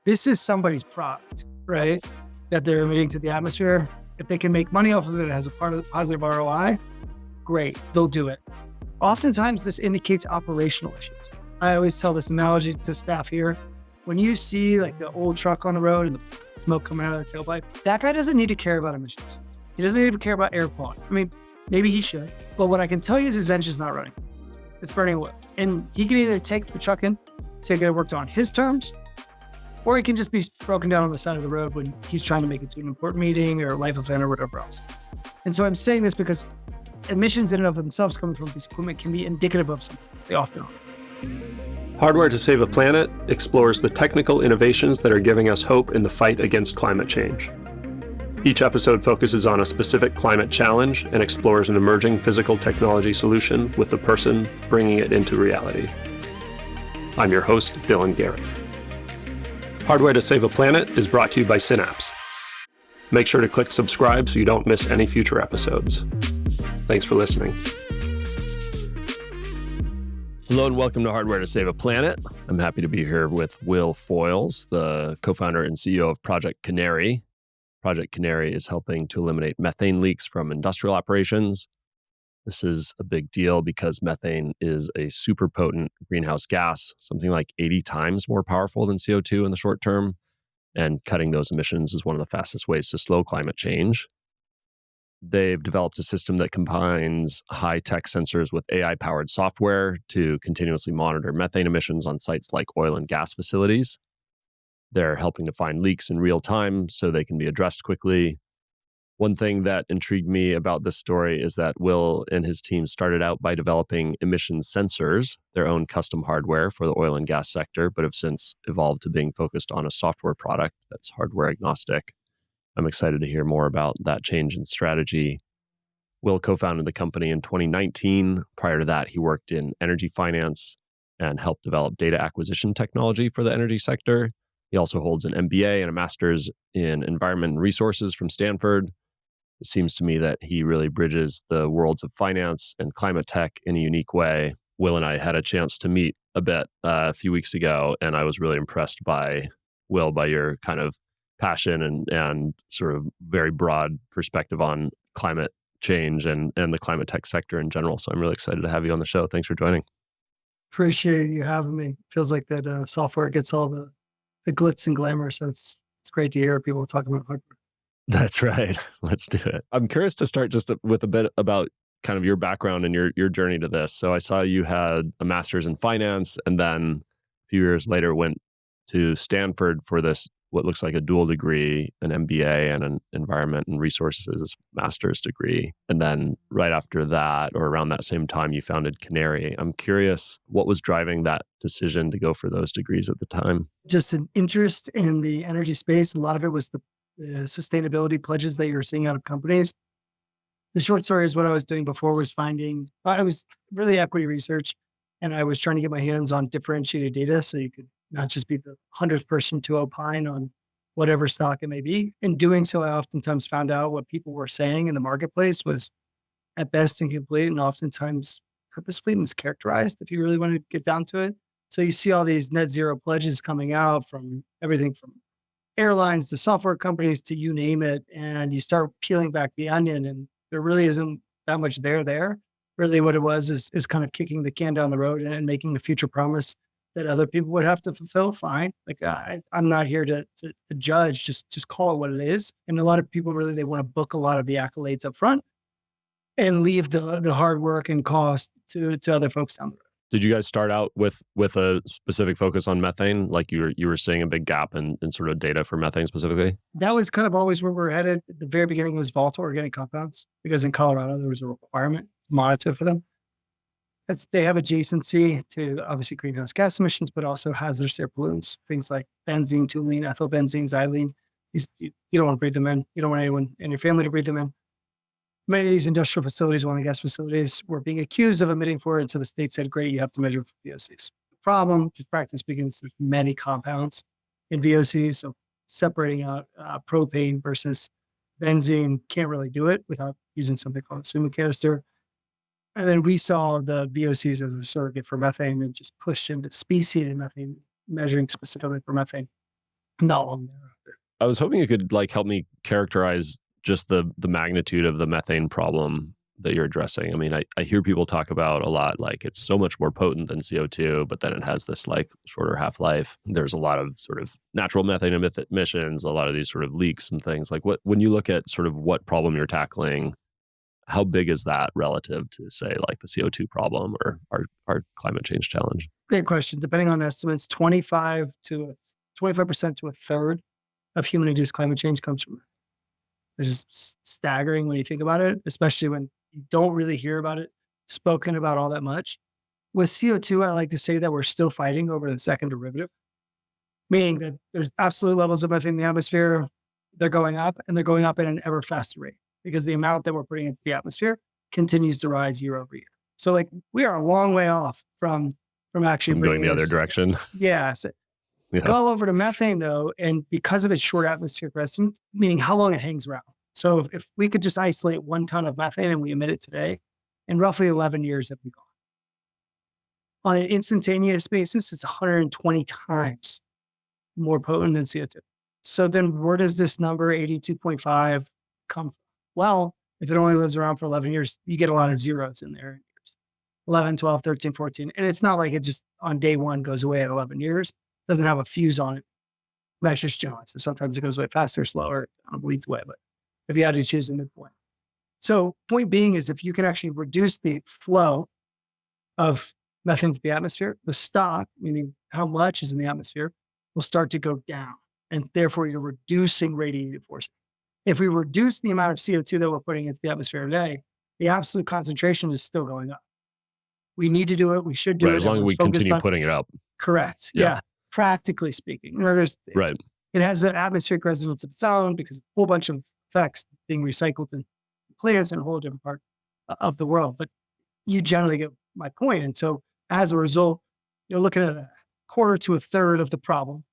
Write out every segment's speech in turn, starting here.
This is somebody's product, right? That they're emitting to the atmosphere. If they can make money off of it, it has a positive ROI, great, they'll do it. Oftentimes, this indicates operational issues. I always tell this analogy to staff here. When you see like the old truck on the road and the smoke coming out of the tailpipe, that guy doesn't need to care about emissions. He doesn't need to care about air quality. I mean, maybe he should, but what I can tell you is his engine's not running. It's burning wood. And he can either take the truck in, take it worked on his terms, or it can just be broken down on the side of the road when he's trying to make it to an important meeting or life event or whatever else. And so I'm saying this because emissions in and of themselves coming from a piece of equipment can be indicative of something. They often are. Hardware to Save a Planet explores the technical innovations that are giving us hope in the fight against climate change. Each episode focuses on a specific climate challenge and explores an emerging physical technology solution with the person bringing it into reality. I'm your host, Dylan Garrett. Hardware to Save a Planet is brought to you by Synapse. Make sure to click subscribe so you don't miss any future episodes. Thanks for listening. Hello and welcome to Hardware to Save a Planet. I'm happy to be here with Will Foyles, the co-founder and CEO of Project Canary. Project Canary is helping to eliminate methane leaks from industrial operations. This is a big deal because methane is a super potent greenhouse gas, something like 80 times more powerful than CO2 in the short term. And cutting those emissions is one of the fastest ways to slow climate change. They've developed a system that combines high-tech sensors with AI-powered software to continuously monitor methane emissions on sites like oil and gas facilities. They're helping to find leaks in real time so they can be addressed quickly. One thing that intrigued me about this story is that Will and his team started out by developing emission sensors, their own custom hardware for the oil and gas sector, but have since evolved to being focused on a software product that's hardware agnostic. I'm excited to hear more about that change in strategy. Will co-founded the company in 2019. Prior to that, he worked in energy finance and helped develop data acquisition technology for the energy sector. He also holds an MBA and a master's in environment and resources from Stanford. It seems to me that he really bridges the worlds of finance and climate tech in a unique way. Will and I had a chance to meet a bit a few weeks ago, and I was really impressed by your kind of passion and sort of very broad perspective on climate change and the climate tech sector in general. So I'm really excited to have you on the show. Thanks for joining. Appreciate you having me. Feels like that software gets all the glitz and glamour. So it's great to hear people talking about hardware. That's right. Let's do it. I'm curious to start just with a bit about kind of your background and your journey to this. So I saw you had a master's in finance and then a few years later went to Stanford for this, what looks like a dual degree, an MBA and an environment and resources master's degree. And then right after that, or around that same time, you founded Canary. I'm curious, what was driving that decision to go for those degrees at the time? Just an interest in the energy space. A lot of it was the sustainability pledges that you're seeing out of companies. The short story is what I was doing before was I was really equity research, and I was trying to get my hands on differentiated data so you could not just be the 100th person to opine on whatever stock it may be. In doing so, I oftentimes found out what people were saying in the marketplace was at best incomplete and oftentimes purposefully mischaracterized if you really want to get down to it. So you see all these net zero pledges coming out from everything from airlines to software companies to you name it. And you start peeling back the onion and there really isn't that much there. Really what it was is kind of kicking the can down the road and making a future promise that other people would have to fulfill. Fine. Like I'm not here to judge, just call it what it is. And a lot of people really, they want to book a lot of the accolades up front and leave the hard work and cost to other folks down the road. Did you guys start out with a specific focus on methane? Like you were seeing a big gap in sort of data for methane specifically? That was kind of always where we were headed. At the very beginning, it was volatile organic compounds because in Colorado, there was a requirement to monitor for them. They have adjacency to obviously greenhouse gas emissions, but also hazardous air pollutants, things like benzene, toluene, ethylbenzene, xylene. You don't want to breathe them in. You don't want anyone in your family to breathe them in. Many of these industrial facilities, oil and gas facilities, were being accused of emitting for it. And so the state said, great, you have to measure for VOCs. The problem, just practically speaking, is there's many compounds in VOCs. So separating out propane versus benzene can't really do it without using something called a suma canister. And then we saw the VOCs as a surrogate for methane and just pushed into species and methane, measuring specifically for methane. not long thereafter. I was hoping you could like help me characterize just the magnitude of the methane problem that you're addressing. I mean, I hear people talk about a lot, like it's so much more potent than CO2, but then it has this like shorter half-life. There's a lot of sort of natural methane emissions, a lot of these sort of leaks and things. Like when you look at sort of what problem you're tackling, how big is that relative to say like the CO2 problem or our climate change challenge? Great question. Depending on estimates, 25% to a third of human-induced climate change comes from it. It's just staggering when you think about it, especially when you don't really hear about it spoken about all that much. With CO2, I like to say that we're still fighting over the second derivative, meaning that there's absolute levels of methane in the atmosphere. They're going up, and they're going up at an ever faster rate because the amount that we're putting into the atmosphere continues to rise year over year. So like we are a long way off from actually From going the other this. direction. Yeah. So Yeah. go over to methane though, and because of its short atmospheric residence, meaning how long it hangs around. So if we could just isolate 1 ton of methane and we emit it today, in roughly 11 years it'll be gone. On an instantaneous basis, it's 120 times more potent than CO2. So then where does this number 82.5 come from? Well, if it only lives around for 11 years, you get a lot of zeros in there. 11, 12, 13, 14. And it's not like it just on day one goes away at 11 years. It doesn't have a fuse on it. That's just general. So sometimes it goes away faster, slower, bleeds away. But if you had to choose a midpoint. So point being is if you can actually reduce the flow of methane to the atmosphere, the stock, meaning how much is in the atmosphere, will start to go down. And therefore you're reducing radiative force. If we reduce the amount of CO2 that we're putting into the atmosphere today, the absolute concentration is still going up. We need to do it. We should do Right, it. as long as we continue putting it up. Correct. Yeah. Yeah. Practically speaking. There's, Right. it has an atmospheric resonance of its own because a whole bunch of effects being recycled in plants in a whole different part of the world. But you generally get my point. And so as a result, you're looking at a quarter to a third of the problem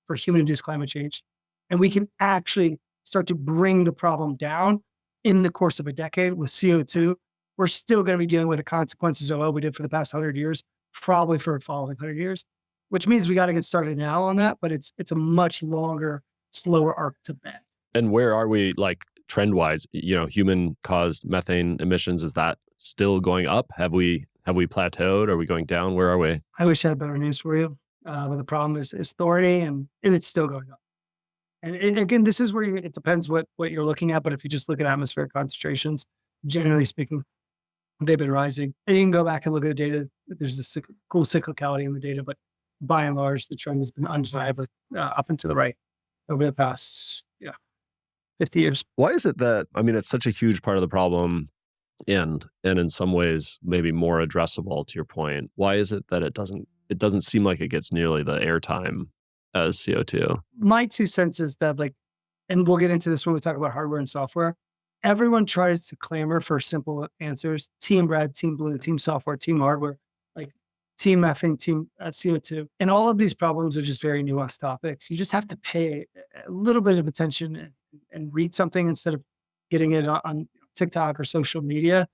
for human-induced climate change. And we can actually start to bring the problem down in the course of a decade with CO2. We're still going to be dealing with the consequences of what we did for the past 100 years, probably for the following 100 years, which means we got to get started now on that. But it's a much longer, slower arc to bend. And where are we like trend wise? You know, human caused methane emissions, is that still going up? Have we plateaued? Are we going down? Where are we? I wish I had better news for you. But the problem is thorny and it's still going up. And again, this is where it depends what you're looking at. But if you just look at atmospheric concentrations, generally speaking, they've been rising. And you can go back and look at the data. There's this cool cyclicality in the data, but by and large, the trend has been undeniable up and to the right over the past 50 years. Why is it that, I mean, it's such a huge part of the problem and in some ways maybe more addressable to your point. Why is it that it doesn't seem like it gets nearly the airtime as CO2? My 2 cents is that and we'll get into this when we talk about hardware and software. Everyone tries to clamor for simple answers: team red, team blue, team software, team hardware, like team methane, team CO2. And all of these problems are just very nuanced topics. You just have to pay a little bit of attention and read something instead of getting it on TikTok or social media.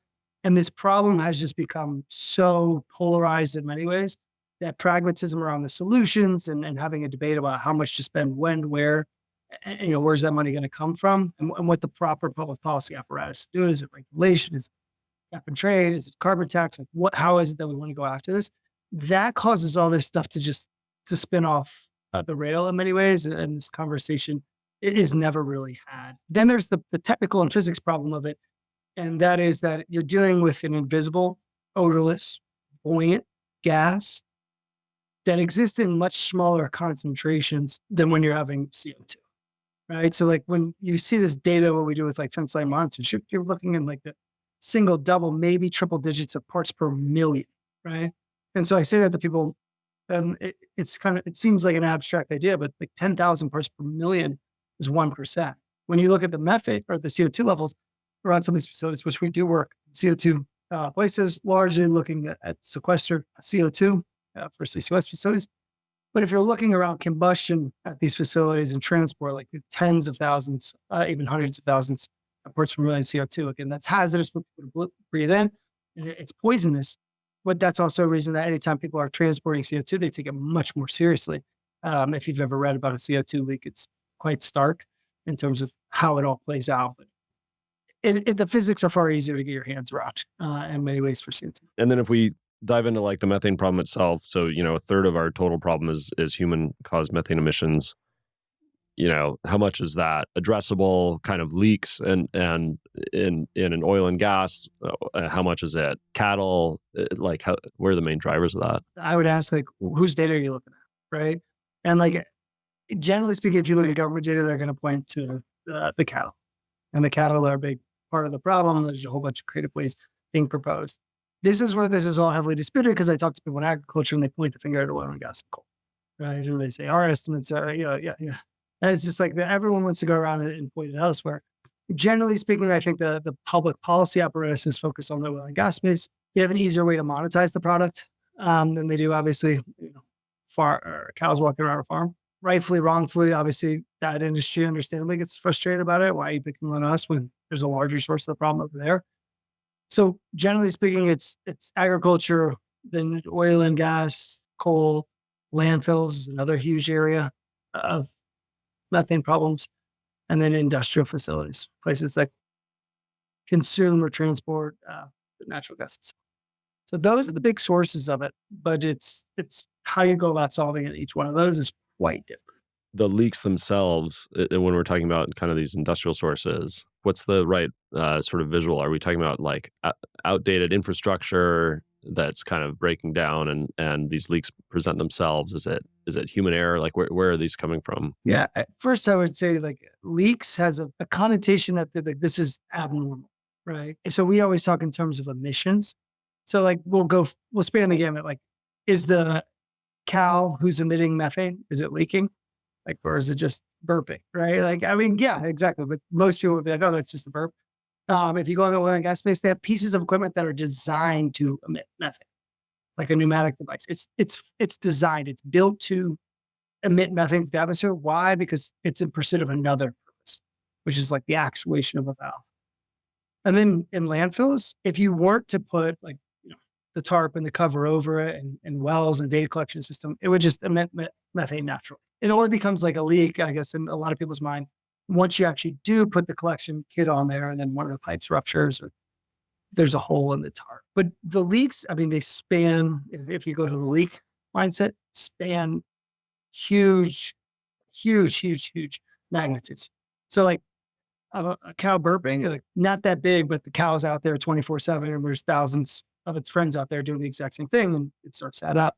And this problem has just become so polarized in many ways that pragmatism around the solutions and having a debate about how much to spend, when, where, and where's that money going to come from, and what the proper public policy apparatus do. Is it regulation? Is it cap and trade? Is it carbon tax? Like how is it that we want to go after this? That causes all this stuff to spin off the rail in many ways. And this conversation, it is never really had. Then there's the technical and physics problem of it. And that is that you're dealing with an invisible, odorless, buoyant gas that exists in much smaller concentrations than when you're having CO2, right? So like when you see this data, what we do with like fence line monitors, you're looking in like the single, double, maybe triple digits of parts per million, right? And so I say that to people, it seems like an abstract idea, but like 10,000 parts per million is 1%. When you look at the methane or the CO2 levels around some of these facilities, which we do work CO2 places, largely looking at sequestered CO2 for CCUS facilities. But if you're looking around combustion at these facilities and transport, like tens of thousands, even hundreds of thousands of parts per million CO2, again, that's hazardous for people to breathe in, and it's poisonous. But that's also a reason that anytime people are transporting CO2, they take it much more seriously. If you've ever read about a CO2 leak, it's quite stark in terms of how it all plays out. But the physics are far easier to get your hands around in many ways for CO2. And then if we dive into like the methane problem itself, so a third of our total problem is human caused methane emissions. How much is that addressable? Kind of leaks and in an oil and gas, how much is it cattle? Like where are the main drivers of that? I would ask, like, whose data are you looking at, right? And like, generally speaking, if you look at government data, they're going to point to the cattle, and the cattle are a big part of the problem. There's a whole bunch of creative ways being proposed. This is where this is all heavily disputed, because I talk to people in agriculture and they point the finger at oil and gas and coal, right? And they say our estimates are, yeah. And it's just like everyone wants to go around and point it elsewhere. Generally speaking, I think the public policy apparatus is focused on the oil and gas space. They have an easier way to monetize the product than they do, obviously, cows walking around a farm. Rightfully, wrongfully, obviously, that industry understandably gets frustrated about it. Why are you picking on us when there's a larger source of the problem over there? So generally speaking, it's agriculture, then oil and gas, coal, landfills is another huge area of methane problems, and then industrial facilities, places that consume or transport natural gas. So those are the big sources of it, but it's how you go about solving it. Each one of those is quite different. The leaks themselves, when we're talking about kind of these industrial sources, what's the right sort of visual? Are we talking about like outdated infrastructure that's kind of breaking down and these leaks present themselves? Is it human error? Like where are these coming from? Yeah. At first, I would say like leaks has a connotation that like, this is abnormal, right? So we always talk in terms of emissions. So like we'll span the gamut. Like, is the cow who's emitting methane, is it leaking? Like, or is it just burping, right? Like, I mean, yeah, exactly. But most people would be like, oh, that's just a burp. If you go in the oil and gas space, they have pieces of equipment that are designed to emit methane, like a pneumatic device. It's designed, it's built to emit methane to the atmosphere. Why? Because it's in pursuit of another purpose, which is like the actuation of a valve. And then in landfills, if you weren't to put like the tarp and the cover over it and wells and data collection system, it would just emit methane naturally. It only becomes like a leak, I guess, in a lot of people's mind, once you actually do put the collection kit on there and then one of the pipes ruptures or there's a hole in the tarp. But the leaks, I mean, they span, if you go to the leak mindset, span huge magnitudes. So like a cow burping, like not that big, but the cow's out there 24/7 and there's thousands of its friends out there doing the exact same thing, and it starts to add up.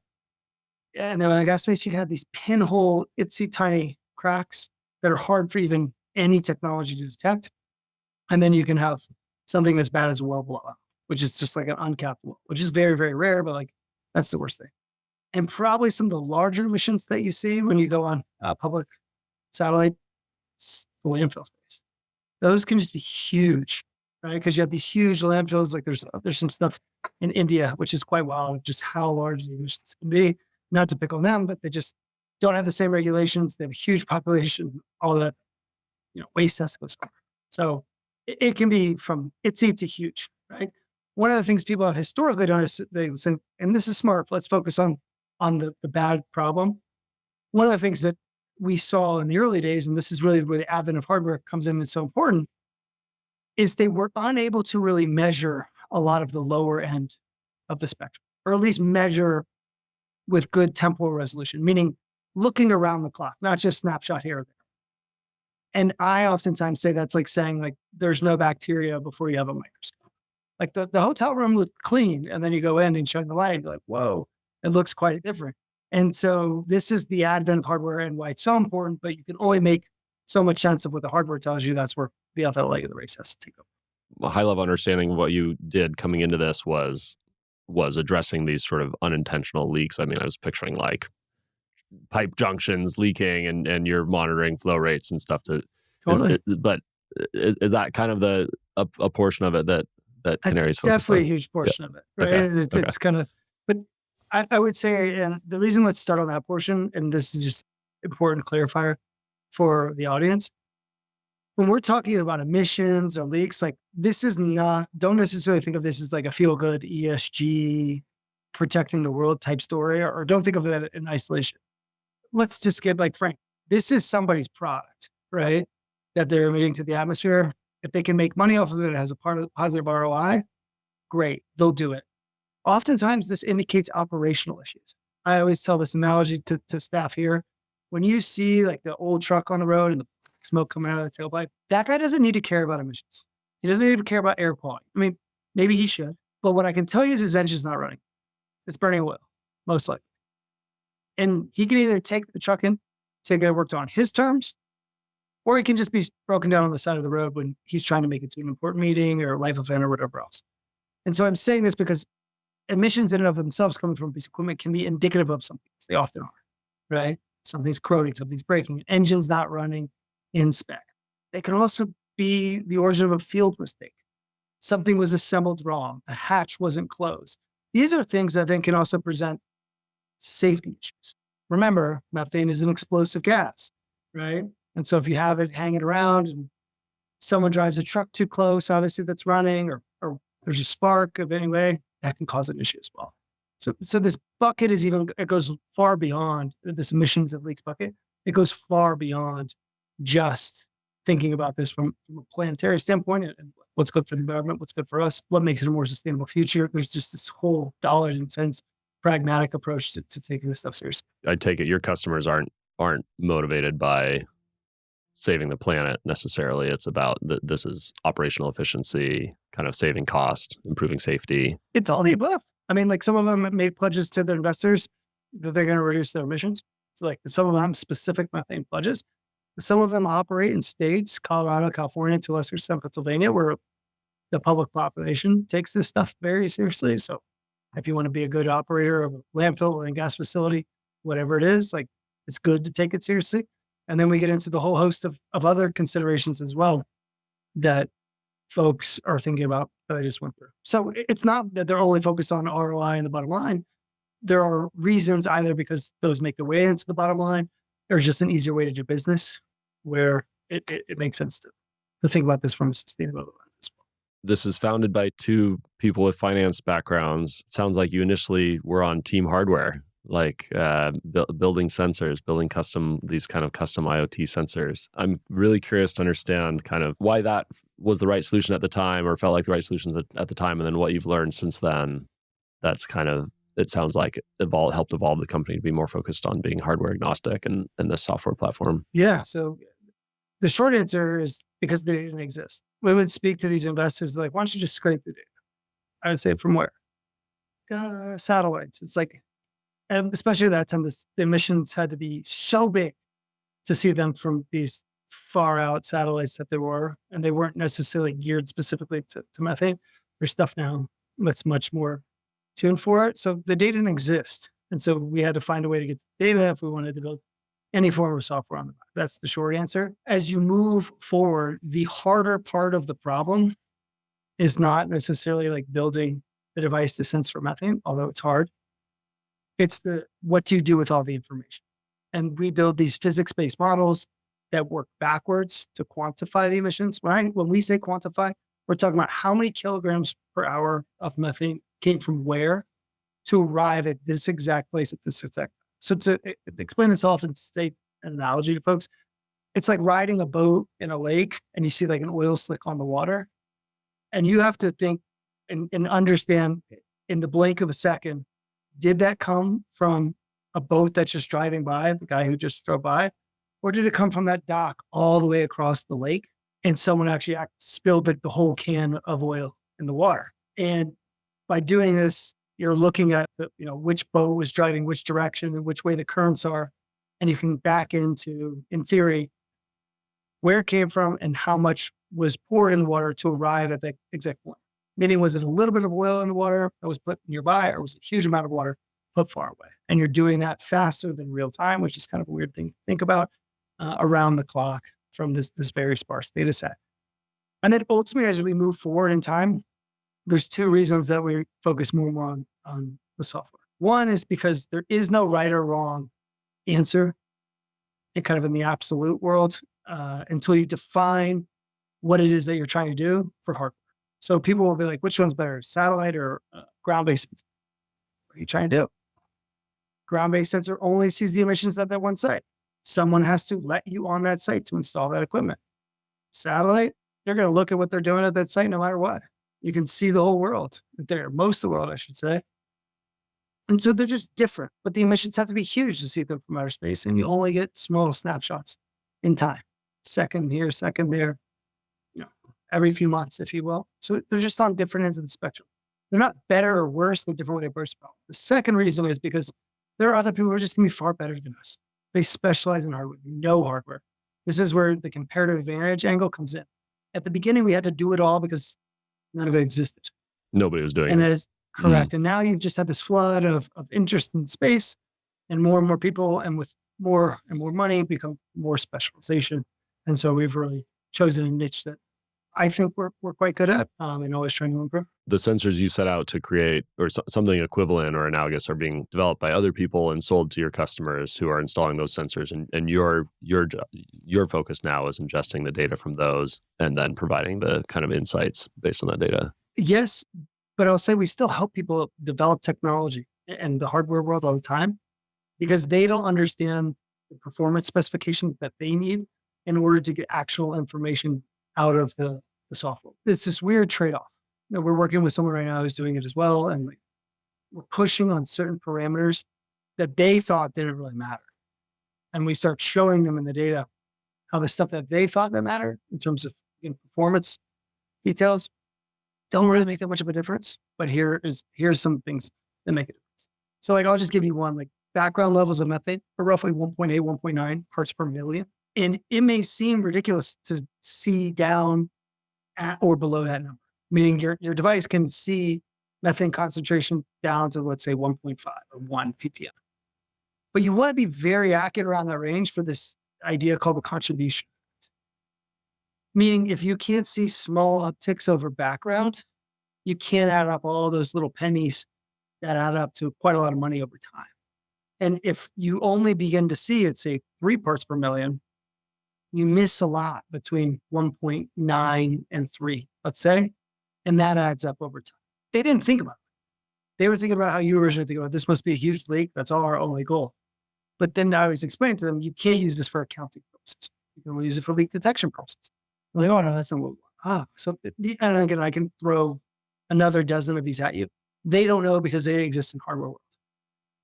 And then in the gas space, you can have these pinhole, itsy tiny cracks that are hard for even any technology to detect. And then you can have something as bad as a well blowout, which is just like an uncapped well, which is very, very rare, but like that's the worst thing. And probably some of the larger emissions that you see when you go on public satellite, the landfill space. Those can just be huge, right? Because you have these huge landfills. Like there's some stuff in India, which is quite wild, just how large the emissions can be. Not to pick on them, but they just don't have the same regulations. They have a huge population, all that, waste has to go somewhere. So it can be from itsy to huge, right? One of the things people have historically done is they say, and this is smart, let's focus on the bad problem. One of the things that we saw in the early days, and this is really where the advent of hardware comes in and so important, is they were unable to really measure a lot of the lower end of the spectrum, or at least measure with good temporal resolution, meaning looking around the clock, not just snapshot here or there. And I oftentimes say that's like saying like there's no bacteria before you have a microscope. Like the hotel room looked clean, and then you go in and shine the light, and you're like, whoa, it looks quite different. And so this is the advent of hardware and why it's so important, but you can only make so much sense of what the hardware tells you. That's where the alpha leg of the race has to take over. A high level understanding of what you did coming into this was addressing these sort of unintentional leaks. I mean, I was picturing like pipe junctions leaking and you're monitoring flow rates and stuff Totally. Is that kind of a portion of it that Canary's focused on? Definitely a huge portion of it, right? Okay. And it's kind of, but I would say, and the reason let's start on that portion, and this is just important clarifier for the audience. When we're talking about emissions or leaks, like this is not, don't necessarily think of this as like a feel good ESG protecting the world type story, or don't think of that in isolation. let's just get like frank. This is somebody's product, right? That they're emitting to the atmosphere. If they can make money off of it as a part of the positive ROI, great, they'll do it. Oftentimes, this indicates operational issues. I always tell this analogy to staff here. When you see like the old truck on the road and the smoke coming out of the tailpipe, that guy doesn't need to care about emissions. He doesn't need to care about air quality. I mean, maybe he should, but what I can tell you is his engine's not running. It's burning oil, most likely. And he can either take the truck in, take it worked on his terms, or he can just be broken down on the side of the road when he's trying to make it to an important meeting or life event or whatever else. And so I'm saying this because emissions in and of themselves coming from a piece of equipment can be indicative of something. They often are, right? Something's corroding, something's breaking, an engine's not running in spec. They can also be the origin of a field mistake. Something was assembled wrong. A hatch wasn't closed. These are things that then can also present safety issues. Remember, methane is an explosive gas, right? And so if you have it hanging around and someone drives a truck too close, obviously that's running, or there's a spark of any way, that can cause an issue as well. So this bucket it goes far beyond this emissions and leaks bucket. It goes far beyond just thinking about this from a planetary standpoint and what's good for the environment, what's good for us, what makes it a more sustainable future. There's just this whole dollars and cents pragmatic approach to taking this stuff seriously. I take it your customers aren't motivated by saving the planet necessarily. It's about this is operational efficiency, kind of saving cost, improving safety. It's all the above. I mean, like some of them made pledges to their investors that they're going to reduce their emissions. It's like some of them specific methane pledges. Some of them operate in states, Colorado, California, to a lesser extent Pennsylvania, where the public population takes this stuff very seriously. So if you want to be a good operator of a landfill and gas facility, whatever it is, like it's good to take it seriously. And then we get into the whole host of other considerations as well that folks are thinking about that I just went through. So it's not that they're only focused on ROI and the bottom line. There are reasons either because those make their way into the bottom line, or just an easier way to do business where it makes sense to think about this from a sustainability lens as well. This is founded by two people with finance backgrounds. It sounds like you initially were on team hardware, like building sensors, building these kind of custom IoT sensors. I'm really curious to understand kind of why that was the right solution at the time or felt like the right solution at the time, and then what you've learned since then. That's kind of, it sounds like helped evolve the company to be more focused on being hardware agnostic and the software platform. Yeah. So the short answer is because they didn't exist. We would speak to these investors like, why don't you just scrape the data? I would say, from where? Satellites. It's like, and especially at that time, the emissions had to be so big to see them from these far out satellites that they were, and they weren't necessarily geared specifically to methane. There's stuff now that's much more tuned for it. So the data didn't exist. And so we had to find a way to get the data if we wanted to build any form of software on the back. That's the short answer. As you move forward, the harder part of the problem is not necessarily like building the device to sense for methane, although it's hard. It's what do you do with all the information? And we build these physics-based models that work backwards to quantify the emissions. When we say quantify, we're talking about how many kilograms per hour of methane came from where to arrive at this exact place at this exact. So to explain this often, state an analogy to folks, it's like riding a boat in a lake and you see like an oil slick on the water. And you have to think and understand in the blink of a second, did that come from a boat that's just driving by, the guy who just drove by? Or did it come from that dock all the way across the lake and someone actually spilled the whole can of oil in the water? And by doing this, you're looking at which boat was driving which direction and which way the currents are. And you can back into, in theory, where it came from and how much was poured in the water to arrive at that exact point. Meaning, was it a little bit of oil in the water that was put nearby, or was it a huge amount of water put far away? And you're doing that faster than real time, which is kind of a weird thing to think about, around the clock from this very sparse data set. And then ultimately, as we move forward in time, there's two reasons that we focus more and more on the software. One is because there is no right or wrong answer kind of in the absolute world until you define what it is that you're trying to do for hardware. So people will be like, which one's better, satellite or ground-based? What are you trying to do? Ground-based sensor only sees the emissions at that one site. Someone has to let you on that site to install that equipment. Satellite, they're going to look at what they're doing at that site no matter what. You can see the whole world there, most of the world, I should say. And so they're just different, but the emissions have to be huge to see them from outer space. And you only get small snapshots in time, second here, second there, every few months, if you will. So they're just on different ends of the spectrum. They're not better or worse than different way they burst about. The second reason is because there are other people who are just going to be far better than us. They specialize in hardware, no hardware. This is where the comparative advantage angle comes in. At the beginning, we had to do it all because none of it existed. Nobody was doing And it. that is correct. And now you've just had this flood of interest in space, and more people, and with more and more money become more specialization. And so we've really chosen a niche that I think we're quite good at, and always trying to improve. The sensors you set out to create or something equivalent or analogous are being developed by other people and sold to your customers who are installing those sensors. And your focus now is ingesting the data from those and then providing the kind of insights based on that data. Yes, but I'll say we still help people develop technology and the hardware world all the time because they don't understand the performance specifications that they need in order to get actual information out of the software. It's this weird trade-off. We're working with someone right now who's doing it as well. And we're pushing on certain parameters that they thought didn't really matter. And we start showing them in the data how the stuff that they thought that mattered in terms of performance details don't really make that much of a difference. But here's some things that make a difference. So I'll just give you one, background levels of methane are roughly 1.8, 1.9 parts per million. And it may seem ridiculous to see down at or below that number, meaning your device can see methane concentration down to, let's say, 1.5 or 1 ppm. But you want to be very accurate around that range for this idea called the contribution. Meaning if you can't see small upticks over background, you can't add up all those little pennies that add up to quite a lot of money over time. And if you only begin to see it, say, 3 parts per million, you miss a lot between 1.9 and 3, let's say, and that adds up over time. They didn't think about it. They were thinking about how you originally think about it. This must be a huge leak. That's all our only goal. But then I was explaining to them, you can't use this for accounting purposes. You can only use it for leak detection purposes. They're like, oh, no, that's not what we want. So, and again, I can throw another dozen of these at you. They don't know because they exist in hardware world.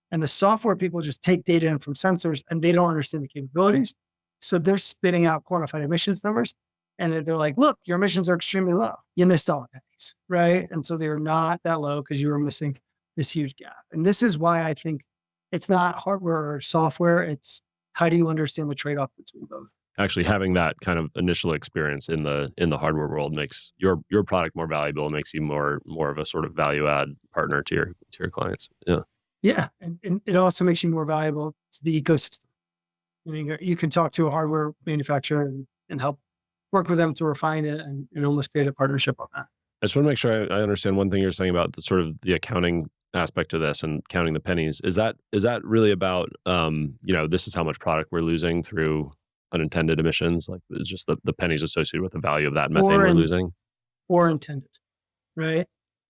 And the software people just take data in from sensors and they don't understand the capabilities. So they're spitting out quantified emissions numbers. And they're like, look, your emissions are extremely low. You missed all the pennies, right? And so they're not that low because you were missing this huge gap. And this is why I think it's not hardware or software. It's how do you understand the trade-off between both? Actually, having that kind of initial experience in the hardware world makes your product more valuable, makes you more of a sort of value add partner to your clients. Yeah. Yeah. And it also makes you more valuable to the ecosystem. You can talk to a hardware manufacturer and help work with them to refine it and almost create a partnership on that. I just want to make sure I understand one thing you're saying about the sort of the accounting aspect of this and counting the pennies. Is that really about, this is how much product we're losing through unintended emissions? Like it's just the pennies associated with the value of that methane we're losing? Or intended, right?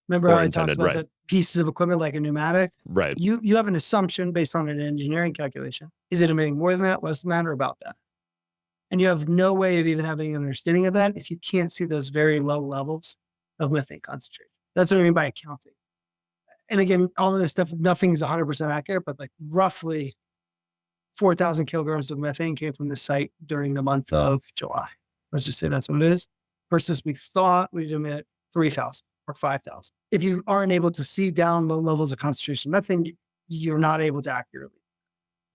Remember how I talked about the pieces of equipment like a pneumatic? Right. You have an assumption based on an engineering calculation. Is it emitting more than that, less than that, or about that? And you have no way of even having an understanding of that if you can't see those very low levels of methane concentration. That's what I mean by accounting. And again, all of this stuff, nothing's 100% accurate, but roughly 4,000 kilograms of methane came from the site during the month of July. Let's just say that's what it is. Versus we thought we'd emit 3,000 or 5,000. If you aren't able to see down low levels of concentration of methane, you're not able to accurately.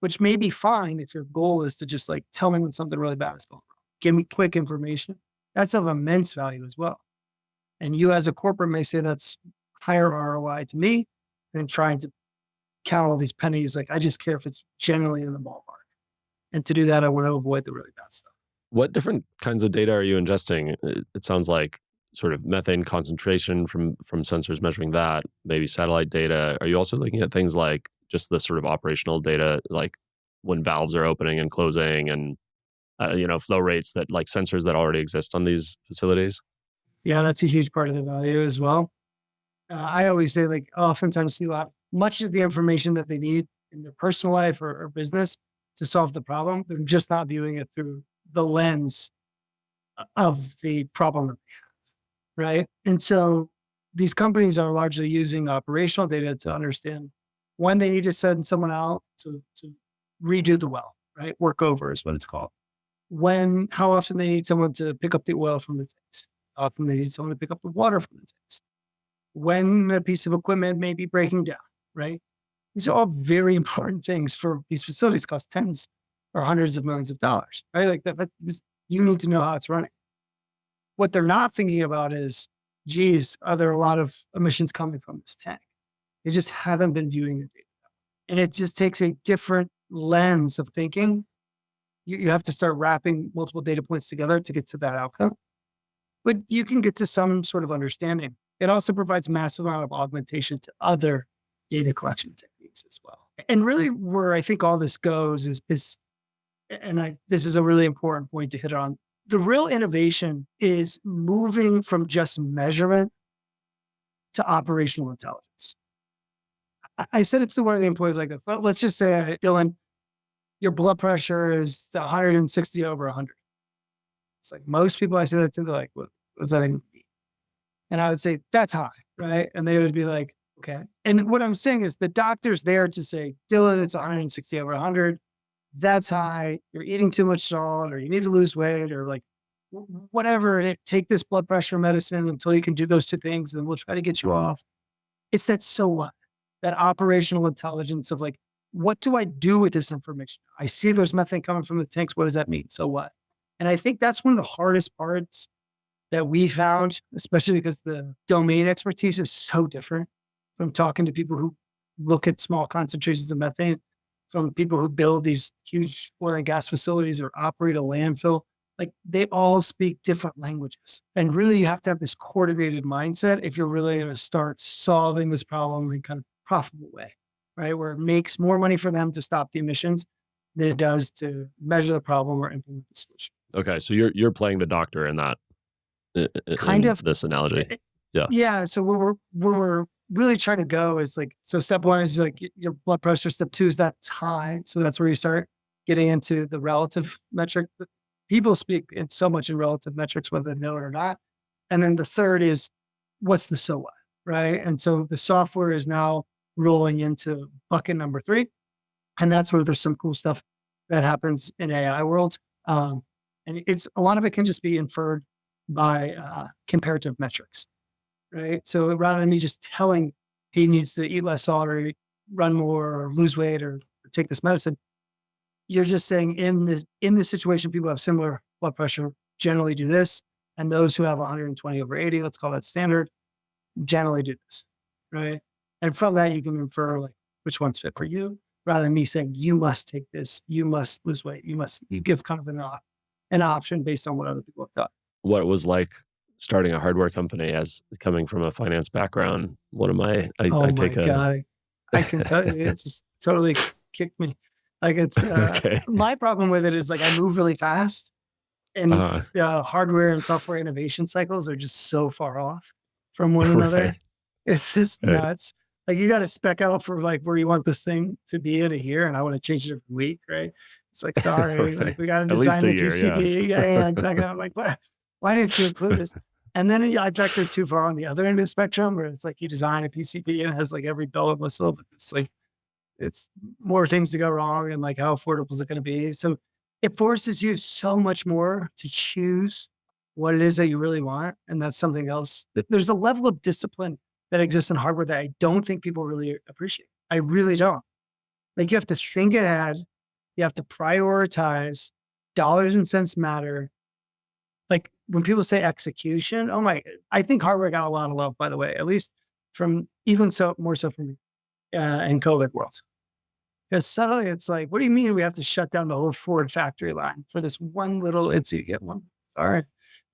Which may be fine if your goal is to just tell me when something really bad is going wrong. Give me quick information. That's of immense value as well. And you as a corporate may say that's higher ROI to me than trying to count all these pennies. I just care if it's generally in the ballpark. And to do that, I want to avoid the really bad stuff. What different kinds of data are you ingesting? It sounds like sort of methane concentration from sensors measuring that, maybe satellite data. Are you also looking at things like just the sort of operational data, like when valves are opening and closing and, flow rates that sensors that already exist on these facilities? Yeah, that's a huge part of the value as well. I always say oftentimes much of the information that they need in their personal life or business to solve the problem. They're just not viewing it through the lens of the problem that they have, right? And so these companies are largely using operational data to understand when they need to send someone out to redo the well, right? Work over is what it's called. How often they need someone to pick up the oil from the tanks. How often they need someone to pick up the water from the tanks. When a piece of equipment may be breaking down, right? These are all very important things for these facilities cost tens or hundreds of millions of dollars, right? Like you need to know how it's running. What they're not thinking about is, geez, are there a lot of emissions coming from this tank? They just haven't been viewing the data. And it just takes a different lens of thinking. You have to start wrapping multiple data points together to get to that outcome. But you can get to some sort of understanding. It also provides massive amount of augmentation to other data collection techniques as well. And really where I think all this goes is this is a really important point to hit on. The real innovation is moving from just measurement to operational intelligence. I said it to one of the employees like, well, let's just say, Dylan, your blood pressure is 160 over 100. It's like most people I say that to, they're like, what does that even mean? And I would say, that's high, right? And they would be like, okay. And what I'm saying is the doctor's there to say, Dylan, it's 160 over 100. That's high. You're eating too much salt, or you need to lose weight, or like whatever. Take this blood pressure medicine until you can do those two things, and we'll try to get you off. It's that so what? That operational intelligence of like, what do I do with this information? I see there's methane coming from the tanks. What does that mean? So what? And I think that's one of the hardest parts that we found, especially because the domain expertise is so different from talking to people who look at small concentrations of methane, from people who build these huge oil and gas facilities or operate a landfill. Like they all speak different languages. And really you have to have this coordinated mindset if you're really going to start solving this problem in kind of profitable way, right? Where it makes more money for them to stop the emissions than it does to measure the problem or implement the solution. Okay. So you're playing the doctor in that, kind of this analogy. Yeah. Yeah. So where we're really trying to go is like, so step one is like your blood pressure. Step two is that's high. So that's where you start getting into the relative metric. People speak in so much in relative metrics, whether they know it or not. And then the third is what's the so what, right? And so the software is now rolling into bucket number 3. And that's where there's some cool stuff that happens in AI world. And it's a lot of it can just be inferred by comparative metrics, right? So rather than me just telling he needs to eat less salt or run more or lose weight or take this medicine, you're just saying in this situation, people have similar blood pressure generally do this. And those who have 120 over 80, let's call that standard, generally do this, right? And from that, you can infer like which one's fit for you, rather than me saying, you must take this, you must lose weight, you give kind of an option based on what other people have done. What it was like starting a hardware company as coming from a finance background. One of my, God, I can tell you, it's just totally kicked me. Like it's, okay. My problem with it is like I move really fast and hardware and software innovation cycles are just so far off from one another. Right. It's just nuts. Like you got to spec out for like where you want this thing to be in a year, and I want to change it every week, right? It's like, sorry, Right. like we got to At least design a the year, PCB. Yeah, exactly. I'm like, what? Why didn't you include this? And then I vectored too far on the other end of the spectrum, where it's like you design a PCB and it has like every bell and whistle, but it's like it's more things to go wrong, and like how affordable is it going to be? So it forces you so much more to choose what it is that you really want, and that's something else. There's a level of discipline that exists in hardware that I don't think people really appreciate. I really don't. Like you have to think ahead. You have to prioritize. Dollars and cents matter. Like when people say execution, I think hardware got a lot of love, by the way, at least from even so, more so from in COVID world. Because suddenly it's like, what do you mean we have to shut down the whole Ford factory line for this one little itsy get one? All right.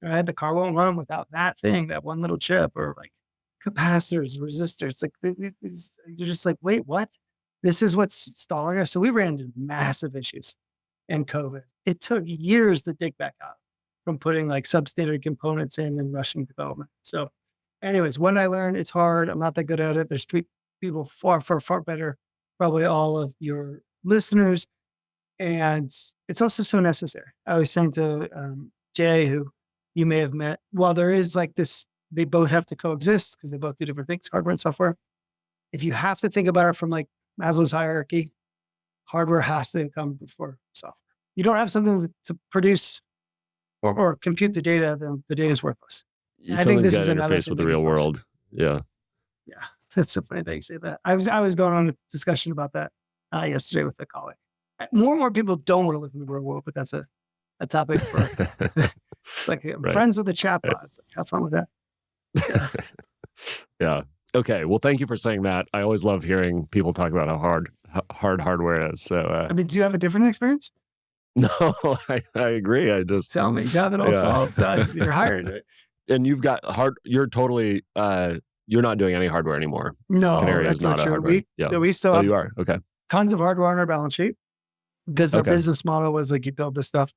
The car won't run without that thing, that one little chip, or like capacitors, resistors. Like you're just like, wait, what? This is what's stalling us. So we ran into massive issues in COVID. It took years to dig back up from putting like substandard components in and rushing development. So anyways, when I learned it's hard, I'm not that good at it. There's people far, far, far better probably all of your listeners. And it's also so necessary. I was saying to Jay, who you may have met, while there is like this, they both have to coexist because they both do different things, hardware and software. If you have to think about it from like Maslow's hierarchy, hardware has to come before software. You don't have something to produce or compute the data, then the data is worthless. I think this is another interface with the real world. Yeah. Yeah. That's a funny thing you say that. I was going on a discussion about that yesterday with a colleague. More and more people don't want to live in the real world, but that's a topic for, it's like I'm friends with the chatbot. It's like, have fun with that. Yeah. Yeah. Okay. Well, thank you for saying that. I always love hearing people talk about how hard hardware is. So, I mean, do you have a different experience? No, I agree. I just tell me, you got it all solved. You're hired. And you've got you're totally, you're not doing any hardware anymore. No, Canary that's is not not true. hardware. We still have you are. Okay. tons of hardware on our balance sheet because our business model was like you build this stuff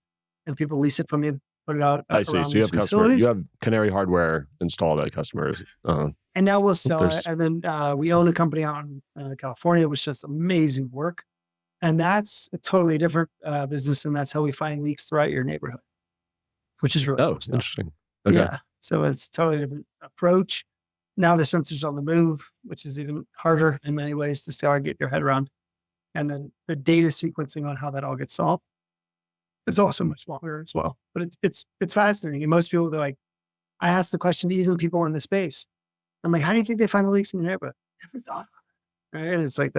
and people lease it from you, put it out. I see. So you have customers, you have Canary hardware installed at customers. And now we'll sell it. And then we own a company out in California, which does amazing work. And that's a totally different business. And that's how we find leaks throughout your neighborhood, which is really cool stuff. Interesting. Okay. Yeah. So it's a totally different approach. Now the sensor's on the move, which is even harder in many ways to start to get your head around. And then the data sequencing on how that all gets solved is also much longer as well. But it's fascinating. And most people, they're like, I ask the question to even people in the space. I'm like, how do you think they find the leaks in your neighborhood? Never thought. Right? And it's like,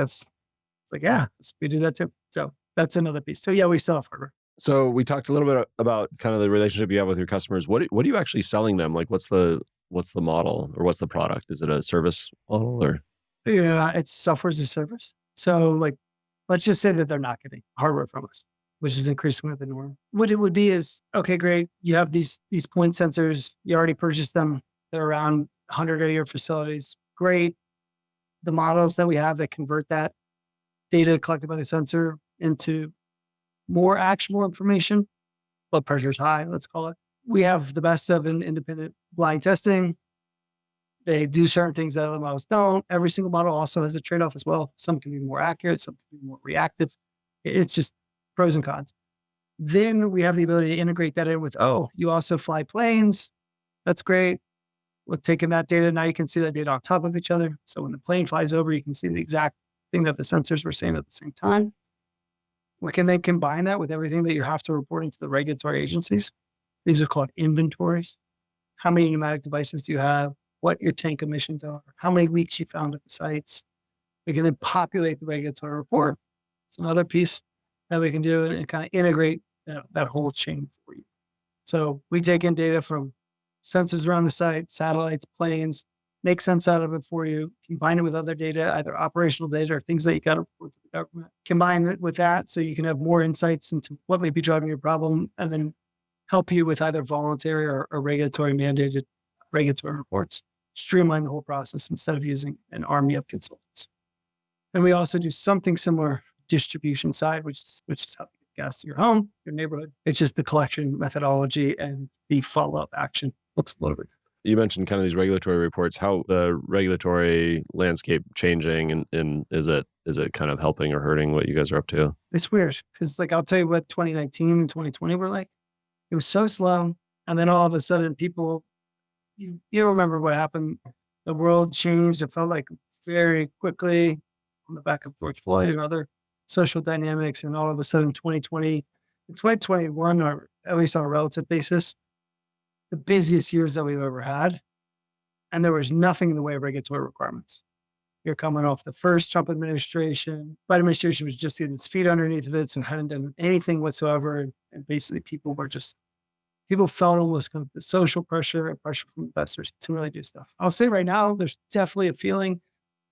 we do that too. So that's another piece. So yeah, we sell hardware. So we talked a little bit about kind of the relationship you have with your customers. What are you actually selling them? Like, what's the model or what's the product? Is it a service model or? Yeah, it's software as a service. So like, let's just say that they're not getting hardware from us, which is increasingly the norm. What it would be is, okay, great. You have these point sensors. You already purchased them. They're around 100 of your facilities. Great. The models that we have that convert that data collected by the sensor into more actionable information. Blood pressure is high, let's call it. We have the best of an independent blind testing. They do certain things that other models don't. Every single model also has a trade-off as well. Some can be more accurate, some can be more reactive. It's just pros and cons. Then we have the ability to integrate that in with, you also fly planes. That's great. With taking that data, now you can see that data on top of each other. So when the plane flies over, you can see the exact thing that the sensors were saying at the same time. We can then combine that with everything that you have to report into the regulatory agencies. These are called inventories. How many pneumatic devices do you have? What your tank emissions are? How many leaks you found at the sites? We can then populate the regulatory report. It's another piece that we can do and kind of integrate that whole chain for you. So we take in data from sensors around the site, satellites, planes, make sense out of it for you, combine it with other data, either operational data or things that you got to report to the government. Combine it with that so you can have more insights into what may be driving your problem and then help you with either voluntary or regulatory mandated regulatory reports. Streamline the whole process instead of using an army of consultants. And we also do something similar distribution side, which is how you get gas to your home, your neighborhood. It's just the collection methodology and the follow-up action looks a little bit. You mentioned kind of these regulatory reports, how the regulatory landscape changing and is it kind of helping or hurting what you guys are up to? It's weird because like, I'll tell you what 2019 and 2020 were like. It was so slow. And then all of a sudden people, you remember what happened. The world changed. It felt like very quickly on the back of George Floyd and other social dynamics. And all of a sudden 2020 and 2021, or at least on a relative basis, the busiest years that we've ever had. And there was nothing in the way of regulatory requirements. You're coming off the first Trump administration. Biden administration was just getting its feet underneath of it, so hadn't done anything whatsoever. And basically people felt almost kind of the social pressure and pressure from investors to really do stuff. I'll say right now, there's definitely a feeling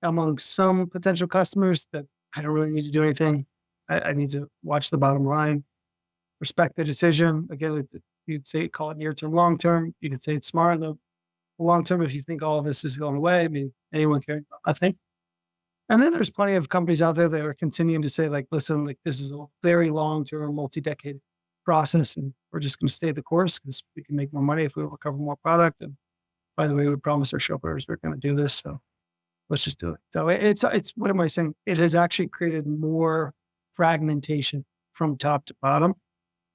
among some potential customers that I don't really need to do anything. I need to watch the bottom line, respect the decision. Again, you'd say, call it near-term, long-term. You could say it's smart in the long-term if you think all of this is going away. I mean, anyone caring about nothing. And then there's plenty of companies out there that are continuing to say, like, listen, like this is a very long-term, multi-decade process, and we're just going to stay the course because we can make more money if we recover more product. And by the way, we promised our shoppers we're going to do this. So let's just do it. So it's what am I saying? It has actually created more fragmentation from top to bottom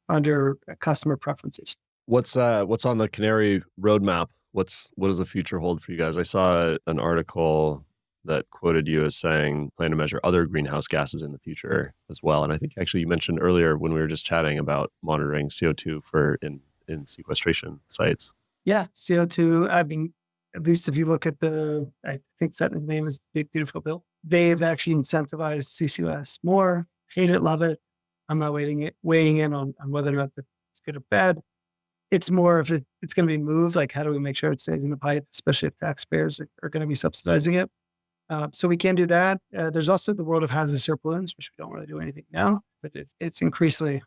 under customer preferences. What's on the Canary roadmap? What does the future hold for you guys? I saw an article that quoted you as saying plan to measure other greenhouse gases in the future as well. And I think actually you mentioned earlier when we were just chatting about monitoring CO2 for in sequestration sites. Yeah, CO2. I mean, at least if you look at I think that name is Big Beautiful Bill. They've actually incentivized CCUS more. Hate it, love it. I'm not weighing in on whether or not it's good or bad. It's more if it's going to be moved, like how do we make sure it stays in the pipe, especially if taxpayers are going to be subsidizing it. So we can do that. There's also the world of hazardous pollutants, which we don't really do anything now, but it's increasingly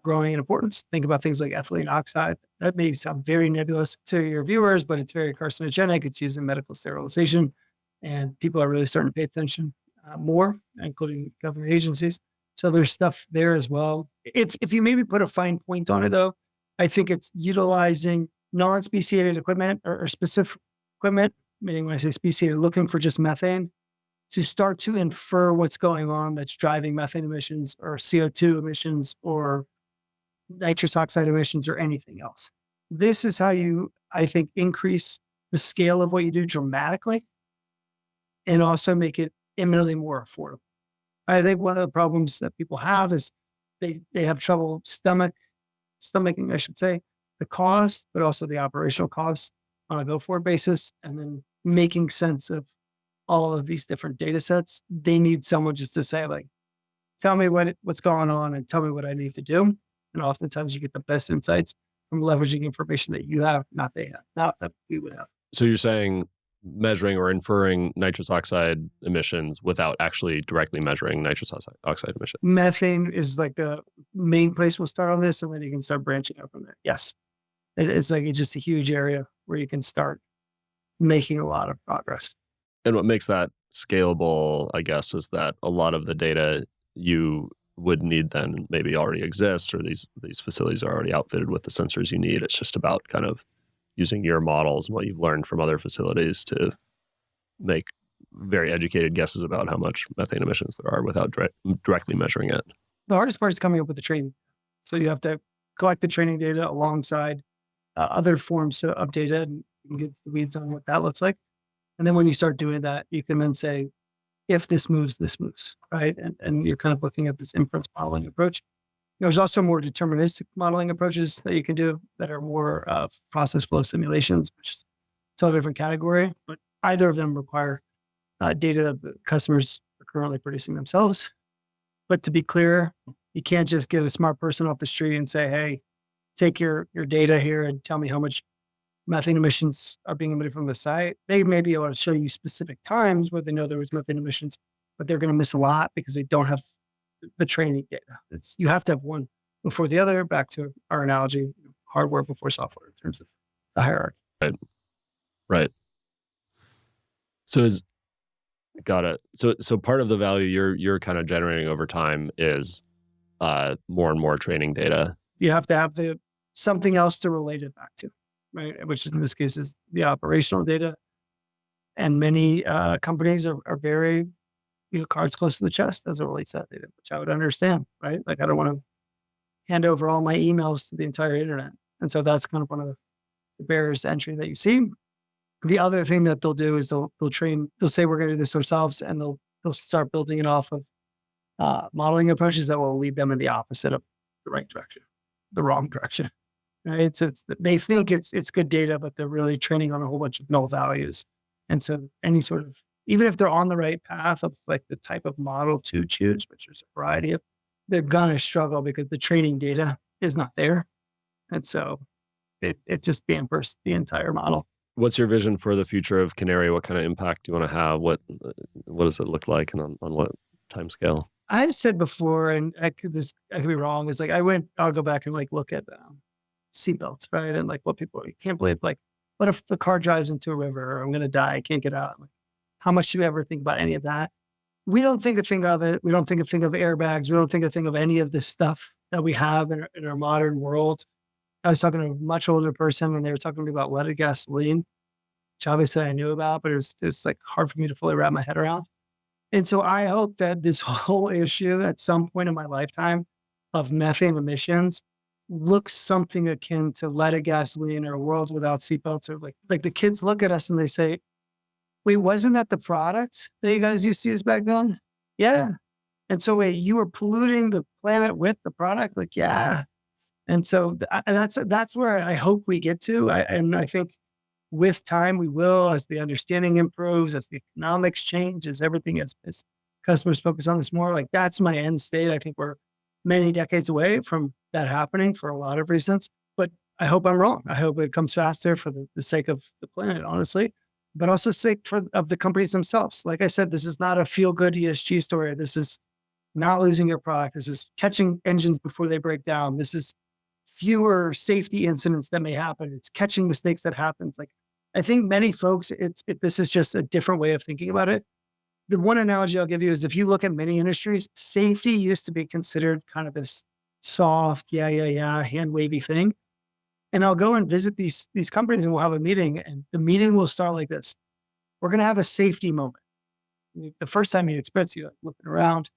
growing in importance. Think about things like ethylene oxide. That may sound very nebulous to your viewers, but it's very carcinogenic. It's used in medical sterilization, and people are really starting to pay attention more, including government agencies. So there's stuff there as well. If you maybe put a fine point on it, though, I think it's utilizing non-speciated equipment or specific equipment, meaning when I say speciated, looking for just methane to start to infer what's going on that's driving methane emissions or CO2 emissions or nitrous oxide emissions or anything else. This is how you, I think, increase the scale of what you do dramatically and also make it imminently more affordable. I think one of the problems that people have is they have trouble stomaching, I should say, the cost, but also the operational costs on a go-forward basis, and then making sense of all of these different data sets. They need someone just to say, like, tell me what's going on and tell me what I need to do. And oftentimes you get the best insights from leveraging information that you have, not they have, not that we would have. So you're saying measuring or inferring nitrous oxide emissions without actually directly measuring nitrous oxide emissions. Methane is like the main place we'll start on this, and then you can start branching out from there. Yes. It's just a huge area where you can start making a lot of progress. And what makes that scalable, I guess, is that a lot of the data you would need then maybe already exists, or these facilities are already outfitted with the sensors you need. It's just about kind of using your models and what you've learned from other facilities to make very educated guesses about how much methane emissions there are without directly measuring it. The hardest part is coming up with the training. So you have to collect the training data alongside other forms of data, and you can get the weeds on what that looks like. And then when you start doing that, you can then say, if this moves, right? And you're kind of looking at this inference modeling approach. There's also more deterministic modeling approaches that you can do that are more process flow simulations, which is a totally different category, but either of them require data that customers are currently producing themselves. But to be clear, you can't just get a smart person off the street and say, hey, take your data here and tell me how much methane emissions are being emitted from the site. They may be able to show you specific times where they know there was methane emissions, but they're going to miss a lot because they don't have the training data. You have to have one before the other. Back to our analogy, hardware before software in terms of the hierarchy. Right. Got it. So part of the value you're kind of generating over time is more and more training data. You have to have something else to relate it back to, right? Which in this case is the operational data. And many companies are very, cards close to the chest as it relates to that data, which I would understand, right? Like I don't want to hand over all my emails to the entire internet. And so that's kind of one of the barriers to entry that you see. The other thing that they'll do is they'll say we're going to do this ourselves, and they'll start building it off of modeling approaches that will lead them in the opposite of the right direction, the wrong direction, right? So they think it's good data, but they're really training on a whole bunch of null values. And so any sort of, even if they're on the right path of like the type of model to choose, which there's a variety of, they're going to struggle because the training data is not there. And so it just dampers the entire model. What's your vision for the future of Canary? What kind of impact do you want to have? What does it look like, and on what time scale? I've said before, and I could be wrong, is like I'll go back and like look at seatbelts, right? And like what people, you can't believe, like, what if the car drives into a river or I'm going to die, I can't get out? Like, how much do you ever think about any of that? We don't think a thing of it. We don't think a thing of airbags. We don't think a thing of any of this stuff that we have in our modern world. I was talking to a much older person when they were talking to me about leaded gasoline. which obviously I knew about, but it was like hard for me to fully wrap my head around. And so I hope that this whole issue at some point in my lifetime of methane emissions looks something akin to leaded gasoline or a world without seatbelts, or like the kids look at us and they say, wait, wasn't that the product that you guys used to use back then? Yeah. And so wait, you were polluting the planet with the product? Like, yeah. And so that's where I hope we get to. And I think with time we will, as the understanding improves, as the economics change, as everything as customers focus on this more, like that's my end state. I think we're many decades away from that happening for a lot of reasons, but I hope I'm wrong. I hope it comes faster for the sake of the planet, honestly, but also sake of the companies themselves. Like I said, this is not a feel good ESG story. This is not losing your product. This is catching engines before they break down. This is fewer safety incidents that may happen. It's catching mistakes that happen. It's like, I think many folks, this is just a different way of thinking about it. The one analogy I'll give you is if you look at many industries, safety used to be considered kind of this soft, hand wavy thing. And I'll go and visit these companies and we'll have a meeting, and the meeting will start like this. We're going to have a safety moment. The first time you experience, you're looking around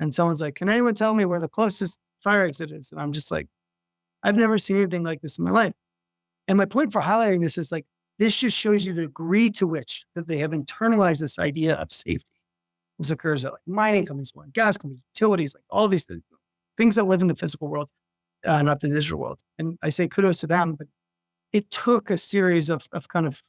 and someone's like, can anyone tell me where the closest fire exit is? And I'm just like, I've never seen anything like this in my life. And my point for highlighting this is like, this just shows you the degree to which that they have internalized this idea of safety. This occurs at like mining companies, gas companies, utilities, like all these things that live in the physical world, not the digital world. And I say kudos to them, but it took a series of kind of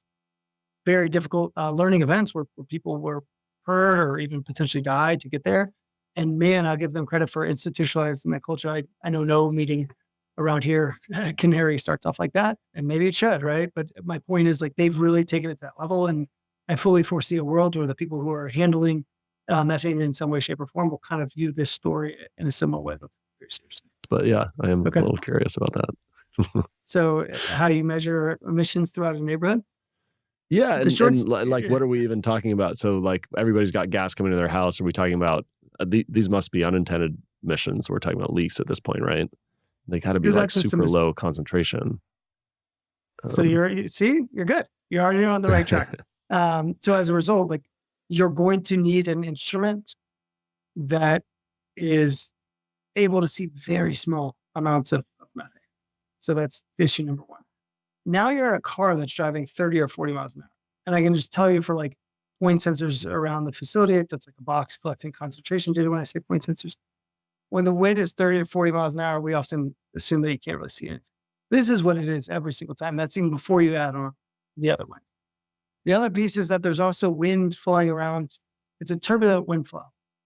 very difficult learning events where people were hurt or even potentially died to get there. And man, I'll give them credit for institutionalizing that culture. I know no meeting around here, Canary starts off like that, and maybe it should, right? But my point is like, they've really taken it to that level. And I fully foresee a world where the people who are handling methane in some way, shape, or form will kind of view this story in a similar way. Very seriously. But yeah, I am a little curious about that. So how do you measure emissions throughout a neighborhood? Yeah. And like, what are we even talking about? So like everybody's got gas coming to their house. Are we talking about, these must be unintended emissions. We're talking about leaks at this point, right? They got to be like super low concentration. So you're good. You're already on the right track. So as a result, like you're going to need an instrument that is able to see very small amounts of methane. So that's issue number one. Now you're in a car that's driving 30 or 40 miles an hour. And I can just tell you for like point sensors around the facility, that's like a box collecting concentration data when I say point sensors. When the wind is 30 to 40 miles an hour, we often assume that you can't really see anything. This is what it is every single time. That's even before you add on the other one. The other piece is that there's also wind flowing around. It's a turbulent wind flow.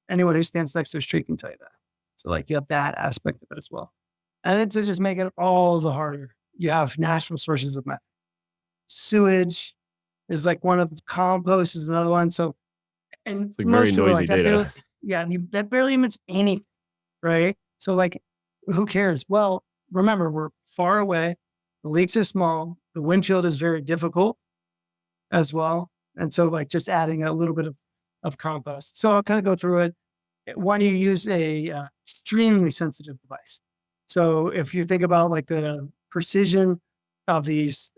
Anyone who stands next to a street can tell you that. So like you have that aspect of it as well. And then to just make it all the harder, you have natural sources of methane. Sewage is like one of the, compost is another one. So, and it's like very noisy data. That barely emits anything. Right? So like, who cares? Well, remember, we're far away. The leaks are small. The wind field is very difficult as well. And so like just adding a little bit of compost. So I'll kind of go through it. One, you use a extremely sensitive device. So if you think about like the precision of these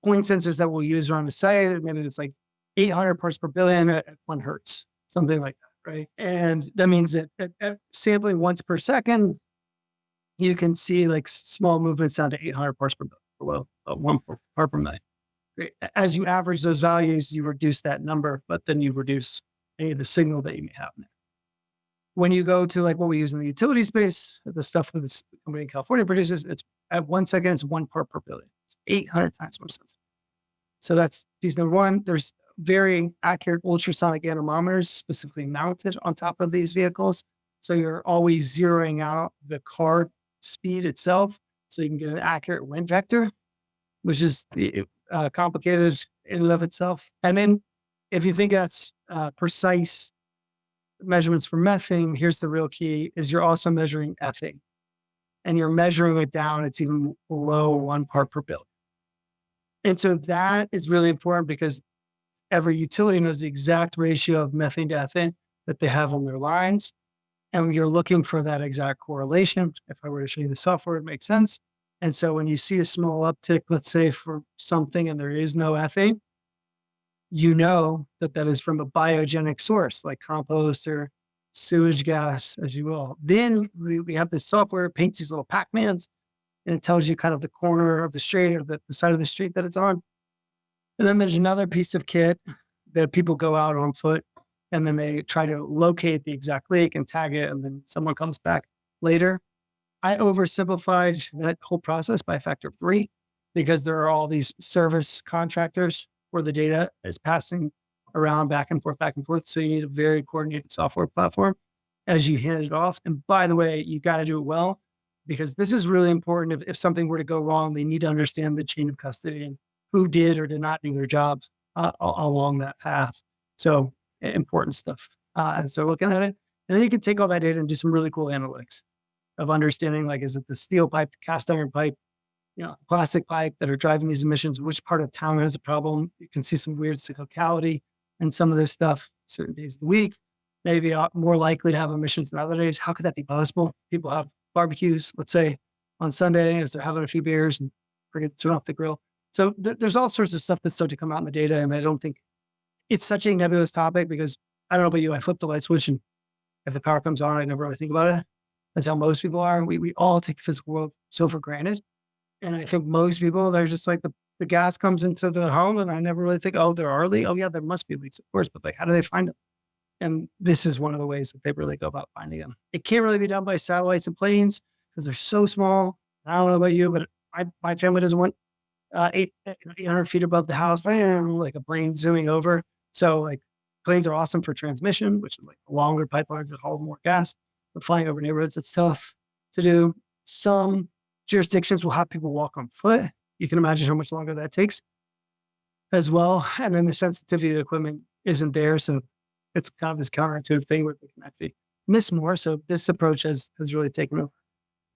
point sensors that we'll use around the site, maybe it's like 800 parts per billion at 1 hertz, something like that. Right. And that means that at sampling once per second, you can see like small movements down to 800 parts per billion, below 1 part per million. As you average those values, you reduce that number, but then you reduce any of the signal that you may have there. When you go to like what we use in the utility space, the stuff that this company in California produces, it's at 1 second, it's 1 part per billion. It's 800 times more sensitive. So that's piece number one. There's very accurate ultrasonic anemometers specifically mounted on top of these vehicles. So you're always zeroing out the car speed itself so you can get an accurate wind vector, which is complicated in and of itself. And then if you think that's precise measurements for methane, here's the real key, is you're also measuring ethane. And you're measuring it down, it's even below 1 part per billion. And so that is really important because every utility knows the exact ratio of methane to ethane that they have on their lines. And you're looking for that exact correlation. If I were to show you the software, it makes sense. And so when you see a small uptick, let's say for something and there is no ethane, you know that is from a biogenic source like compost or sewage gas, as you will. Then we have this software, it paints these little Pac-Mans, and it tells you kind of the corner of the street or the side of the street that it's on. And then there's another piece of kit that people go out on foot and then they try to locate the exact leak and tag it. And then someone comes back later. I oversimplified that whole process by a factor of 3 because there are all these service contractors where the data is passing around back and forth, back and forth. So you need a very coordinated software platform as you hand it off. And by the way, you got to do it well because this is really important. If something were to go wrong, they need to understand the chain of custody and who did or did not do their jobs along that path. So important stuff. And so looking at it, and then you can take all that data and do some really cool analytics of understanding, like, is it the steel pipe, cast iron pipe, plastic pipe that are driving these emissions? Which part of town has a problem? You can see some weird cyclicality and some of this stuff certain days of the week, maybe more likely to have emissions than other days. How could that be possible? People have barbecues, let's say on Sunday as they're having a few beers and forget to turn off the grill. So there's all sorts of stuff that's starting to come out in the data. And I don't think it's such a nebulous topic because I don't know about you, I flip the light switch and if the power comes on, I never really think about it. That's how most people are. We all take the physical world so for granted. And I think most people, they're just like the gas comes into the home and I never really think, oh, there are leaks. Oh yeah, there must be leaks, of course, but like, how do they find them? And this is one of the ways that they really go about finding them. It can't really be done by satellites and planes because they're so small. I don't know about you, but my family doesn't want 800 feet above the house, like a plane zooming over. So like planes are awesome for transmission, which is like longer pipelines that hold more gas. But flying over neighborhoods, it's tough to do. Some jurisdictions will have people walk on foot. You can imagine how much longer that takes as well. And then the sensitivity of the equipment isn't there. So it's kind of this counterintuitive thing where they can actually miss more. So this approach has really taken over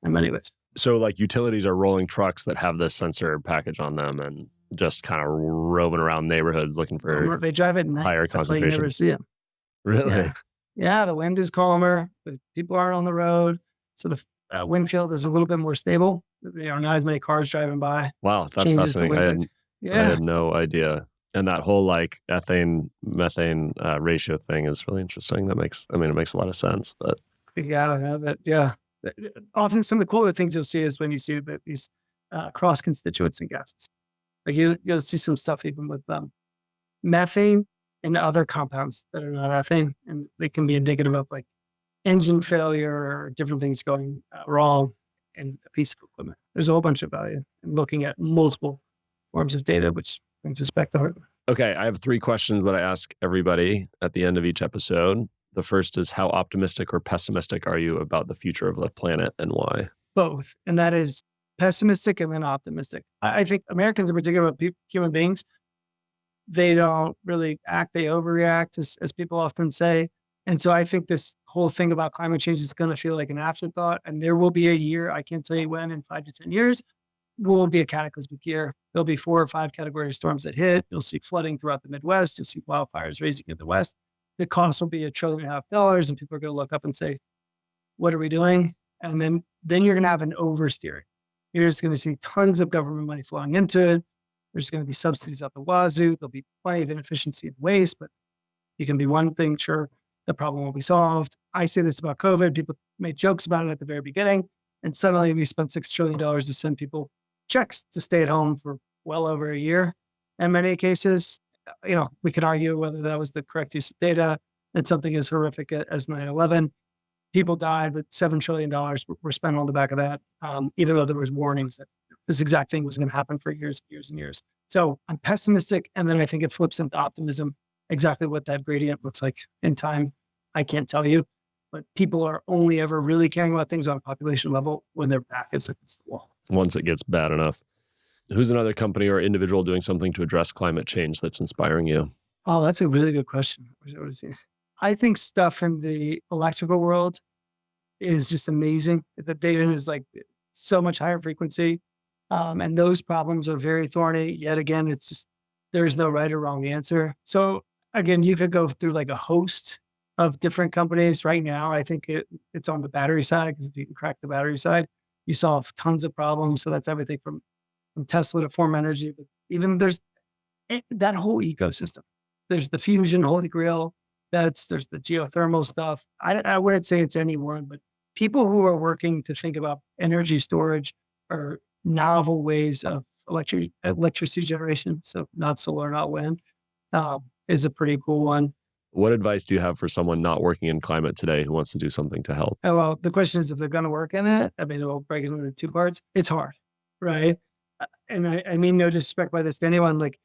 in many ways. So like utilities are rolling trucks that have this sensor package on them and just kind of roving around neighborhoods looking for they drive it at night. higher That's why you never concentration. see them. Really? Yeah, the wind is calmer. The people aren't on the road. So the wind field is a little bit more stable. Not as many cars driving by. Wow, that's Changes the fascinating. wind I Yeah. had no idea. And that whole like methane ratio thing is really interesting. It makes a lot of sense. But You gotta have it. Yeah. Often some of the cooler things you'll see is when you see these cross constituents in gases. Like you'll see some stuff even with methane and other compounds that are not methane, and they can be indicative of like engine failure or different things going wrong in a piece of equipment. There's a whole bunch of value in looking at multiple forms of data, which brings us back to hardware. okay, I have 3 questions that I ask everybody at the end of each episode. The first is, how optimistic or pessimistic are you about the future of the planet and why? Both. And that is pessimistic and then optimistic. I think Americans in particular, human beings, they don't really act, they overreact, as people often say. And so I think this whole thing about climate change is going to feel like an afterthought. And there will be a year, I can't tell you when, in 5 to 10 years, will be a cataclysmic year. There'll be 4 or 5 category storms that hit. You'll see flooding throughout the Midwest. You'll see wildfires raging in the West. The cost will be $1.5 trillion, and people are going to look up and say, what are we doing? And then you're going to have an oversteering. You're just going to see tons of government money flowing into it. There's going to be subsidies out the wazoo. There'll be plenty of inefficiency and waste, but you can be one thing, sure, the problem will be solved. I say this about COVID. People made jokes about it at the very beginning, and suddenly we spent $6 trillion to send people checks to stay at home for well over a year. In many cases, we could argue whether that was the correct use of data. And something as horrific as 9/11. People died, but $7 trillion were spent on the back of that, even though there was warnings that this exact thing was going to happen for years, years and years. So I'm pessimistic, and then I think it flips into optimism. Exactly what that gradient looks like in time, I can't tell you. But people are only ever really caring about things on a population level when their back is against the wall. Once it gets bad enough. Who's another company or individual doing something to address climate change that's inspiring you? Oh, that's a really good question. I think stuff in the electrical world is just amazing. The data is like so much higher frequency. And those problems are very thorny. Yet again, it's just, there's no right or wrong answer. So again, you could go through like a host of different companies right now. I think it's on the battery side, because if you can crack the battery side, you solve tons of problems. So that's everything from Tesla to Form Energy, but even there's that whole ecosystem. There's the fusion holy grail. There's the geothermal stuff. I wouldn't say it's any one, but people who are working to think about energy storage or novel ways of electricity generation, so not solar, not wind, is a pretty cool one. What advice do you have for someone not working in climate today who wants to do something to help? Oh, well, the question is if they're going to work in it. I mean, we'll break it into two parts. It's hard, right? And I mean no disrespect by this to anyone. Like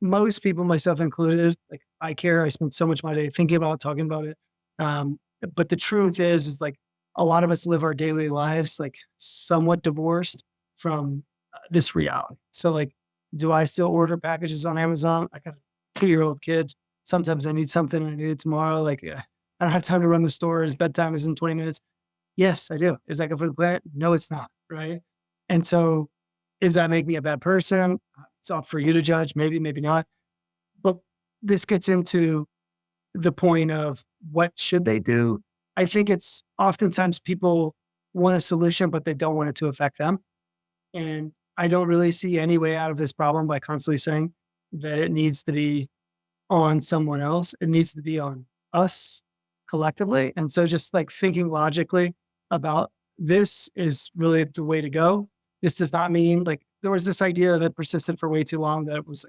most people, myself included, like I care. I spend so much of my day thinking about it, talking about it. But the truth is like a lot of us live our daily lives like somewhat divorced from this reality. So like, do I still order packages on Amazon? I got a 2-year-old kid. Sometimes I need something and I need it tomorrow. Like I don't have time to run the store. His bedtime is in 20 minutes. Yes, I do. Is that good for the planet? No, it's not. Right. And so does that make me a bad person? It's up for you to judge. Maybe, maybe not. But this gets into the point of what should they do? I think it's oftentimes people want a solution, but they don't want it to affect them. And I don't really see any way out of this problem by constantly saying that it needs to be on someone else. It needs to be on us collectively. And so just like thinking logically about this is really the way to go. This does not mean like there was this idea that persisted for way too long that it was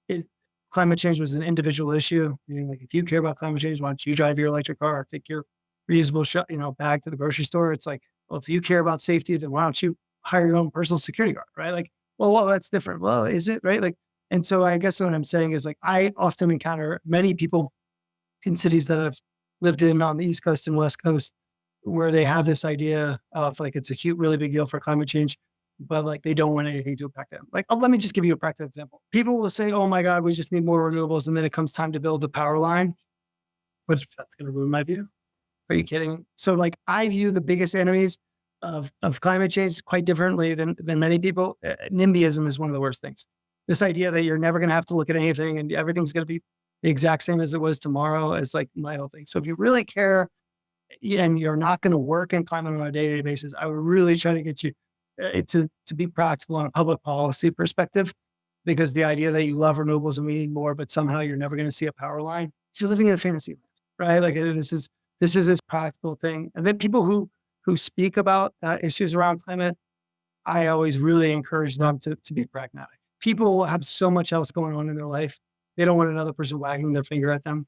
like climate change was an individual issue. Meaning like if you care about climate change, why don't you drive your electric car or take your reusable bag to the grocery store? It's like, well, if you care about safety, then why don't you hire your own personal security guard, right? Like, well, that's different. Well, is it, right? Like, and so I guess what I'm saying is like, I often encounter many people in cities that I've lived in on the East Coast and West Coast where they have this idea of like, it's a cute, really big deal for climate change, but like, they don't want anything to impact them. Like, let me just give you a practical example. People will say, oh my God, we just need more renewables. And then it comes time to build the power line, which that's going to ruin my view. Are you kidding? So like, I view the biggest enemies of climate change quite differently than many people. NIMBYism is one of the worst things. This idea that you're never going to have to look at anything and everything's going to be the exact same as it was tomorrow is like my whole thing. So if you really care and you're not going to work in climate on a day-to-day basis, I would really try to get you to be practical on a public policy perspective, because the idea that you love renewables and we need more, but somehow you're never going to see a power line, you're living in a fantasy land, right? Like this is this practical thing. And then people who speak about issues around climate, I always really encourage them to be pragmatic. People have so much else going on in their life. They don't want another person wagging their finger at them,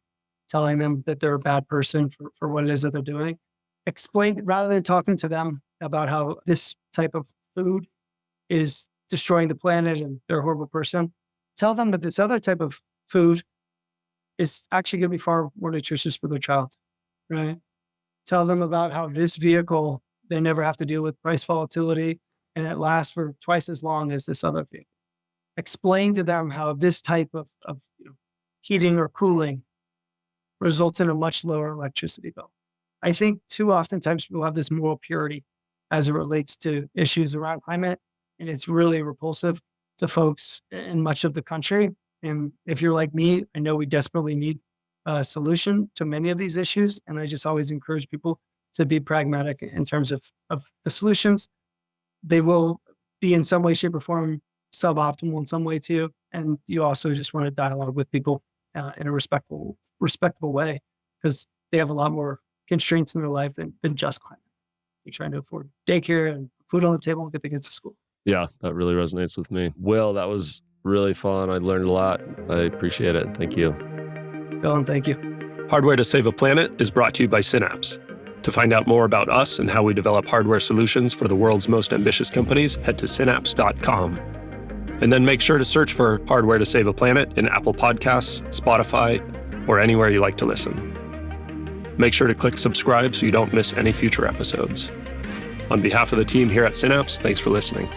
telling them that they're a bad person for what it is that they're doing. Explain, rather than talking to them about how this type of food is destroying the planet and they're a horrible person, tell them that this other type of food is actually going to be far more nutritious for their child, right? Tell them about how this vehicle, they never have to deal with price volatility and it lasts for twice as long as this other vehicle. Explain to them how this type of heating or cooling results in a much lower electricity bill. I think too oftentimes people have this moral purity as it relates to issues around climate, and it's really repulsive to folks in much of the country. And if you're like me, I know we desperately need a solution to many of these issues. And I just always encourage people to be pragmatic in terms of the solutions. They will be in some way, shape, or form suboptimal in some way too. And you also just want to dialogue with people in a respectful way, because they have a lot more constraints in their life than just climate. You're trying to afford daycare and food on the table and get the kids to school. Yeah, that really resonates with me. Will, that was really fun. I learned a lot. I appreciate it. Thank you. Dylan, thank you. Hardware to Save a Planet is brought to you by Synapse. To find out more about us and how we develop hardware solutions for the world's most ambitious companies, head to synapse.com. And then make sure to search for Hardware to Save a Planet in Apple Podcasts, Spotify, or anywhere you like to listen. Make sure to click subscribe so you don't miss any future episodes. On behalf of the team here at Synapse, thanks for listening.